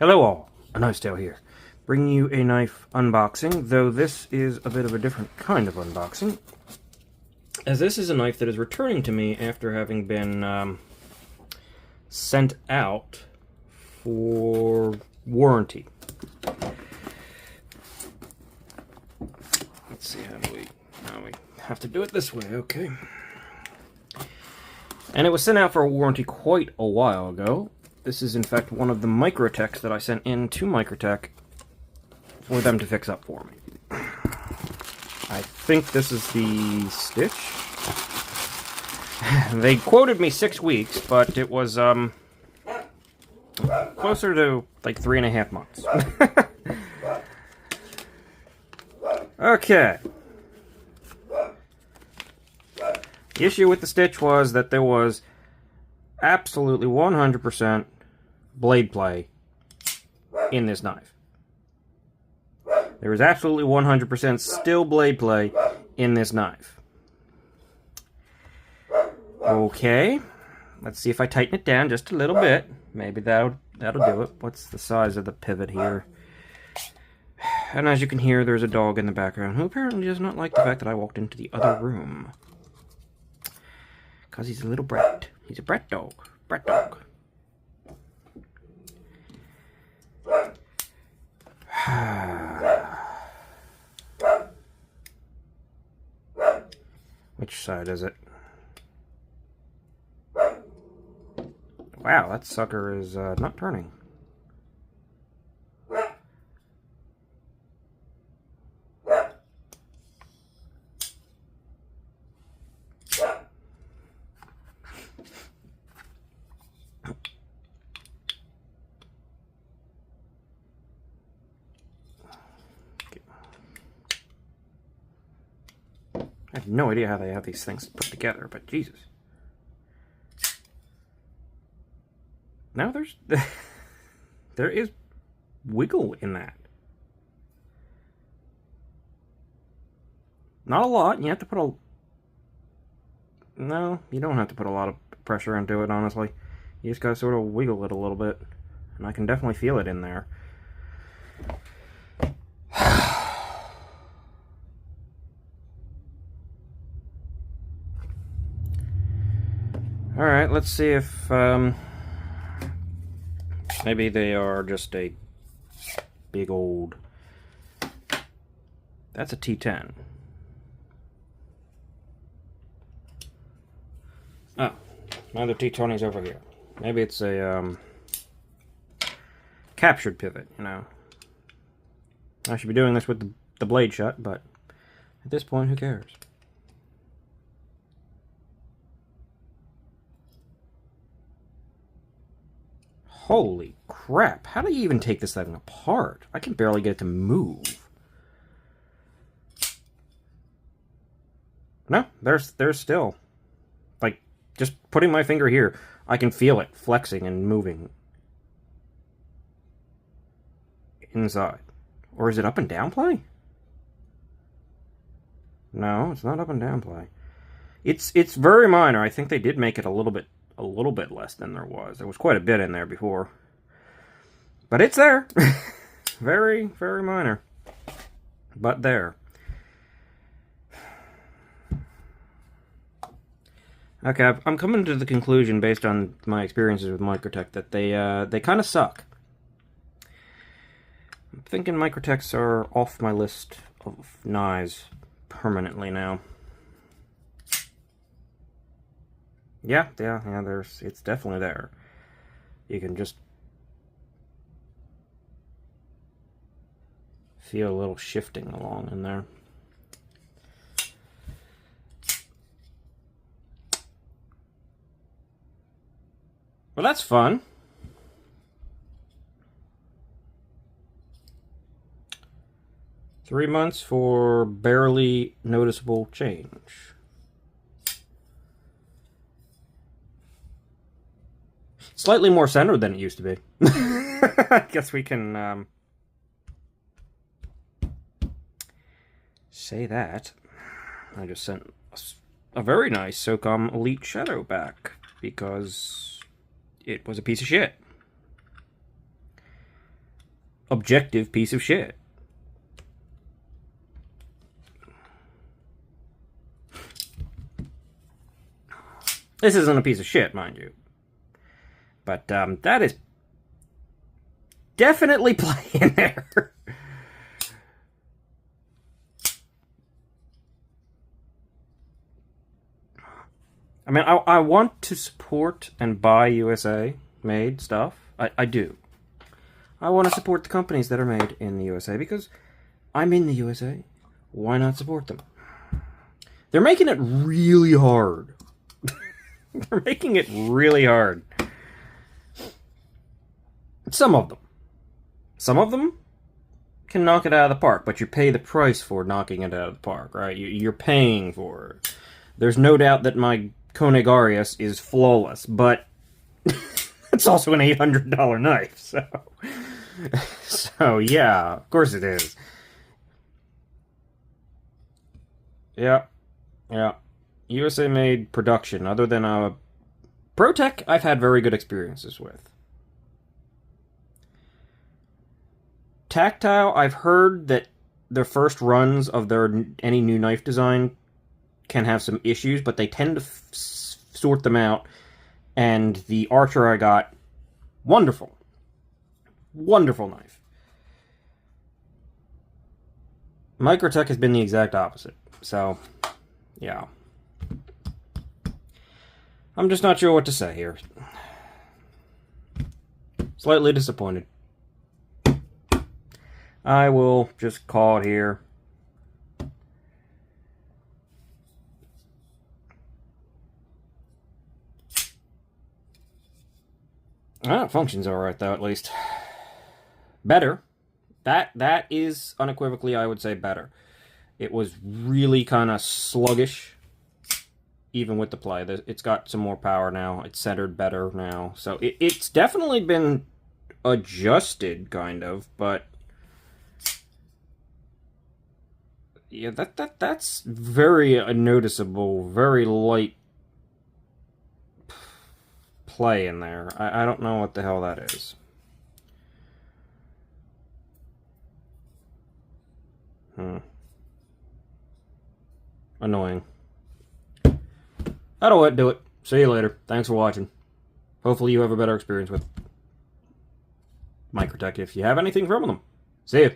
Hello all, a Knife Tale here, bringing you a knife unboxing, though this is a bit of a different kind of unboxing, as this is a knife that is returning to me after having been sent out for warranty. Let's see, we have to do it this way, okay. And it was sent out for a warranty quite a while ago. This is, in fact, one of the Microtechs that I sent in to Microtech for them to fix up for me. I think this is the Stitch. They quoted me 6 weeks, but it was, closer to, like, 3.5 months. Okay. The issue with the Stitch was that there was absolutely 100% blade play in this knife. There is absolutely 100% still blade play in this knife. Okay, let's see if I tighten it down just a little bit. Maybe that'll do it. What's the size of the pivot here? And as you can hear, there's a dog in the background who apparently does not like the fact that I walked into the other room. Because he's a little brat. He's a brat dog. Brat dog. Which side is it? Wow, that sucker is not turning. I have no idea how they have these things put together, but Jesus. Now there is wiggle in that. Not a lot. You have to put a... No, you don't have to put a lot of pressure into it, honestly. You just gotta sort of wiggle it a little bit. And I can definitely feel it in there. Alright, let's see if maybe they are just a big old... That's a T10. Oh, another T20's over here. Maybe it's a captured pivot, you know. I should be doing this with the blade shut, but at this point, who cares? Holy crap, how do you even take this thing apart? I can barely get it to move. No, there's still. Like, just putting my finger here, I can feel it flexing and moving. Inside. Or is it up and down play? No, it's not up and down play. It's very minor. I think they did make it a little bit less than there was. There was quite a bit in there before. But it's there. Very, very minor. But there. Okay, I'm coming to the conclusion based on my experiences with Microtech that they kind of suck. I'm thinking Microtechs are off my list of knives permanently now. Yeah, it's definitely there. You can just feel a little shifting along in there. Well, that's fun. $3 for barely noticeable change. Slightly more centered than it used to be. I guess we can say that. I just sent a very nice SOCOM Elite Shadow back because it was a piece of shit. objective piece of shit. This isn't a piece of shit, mind you. But that is definitely play in there. I mean, I want to support and buy USA-made stuff. I do. I want to support the companies that are made in the USA because I'm in the USA. Why not support them? They're making it really hard. They're making it really hard. Some of them. Some of them can knock it out of the park, but you pay the price for knocking it out of the park, right? You're paying for it. There's no doubt that my Koenig Arias is flawless, but it's also an $800 knife, so... So, yeah, of course it is. Yeah. USA-made production, other than ProTech, I've had very good experiences with. Tactile, I've heard that the first runs of any new knife design can have some issues, but they tend to sort them out. And the Archer I got, wonderful. Wonderful knife. Microtech has been the exact opposite. So, yeah. I'm just not sure what to say here. Slightly disappointed. I will just call it here. Ah, it functions alright though, at least. Better. That is unequivocally, I would say, better. It was really kind of sluggish, even with the play. It's got some more power now. It's centered better now. So it's definitely been adjusted, kind of, but... Yeah, that's very noticeable, very light play in there. I don't know what the hell that is. Annoying. That'll do it. See you later. Thanks for watching. Hopefully you have a better experience with Microtech if you have anything from them. See you.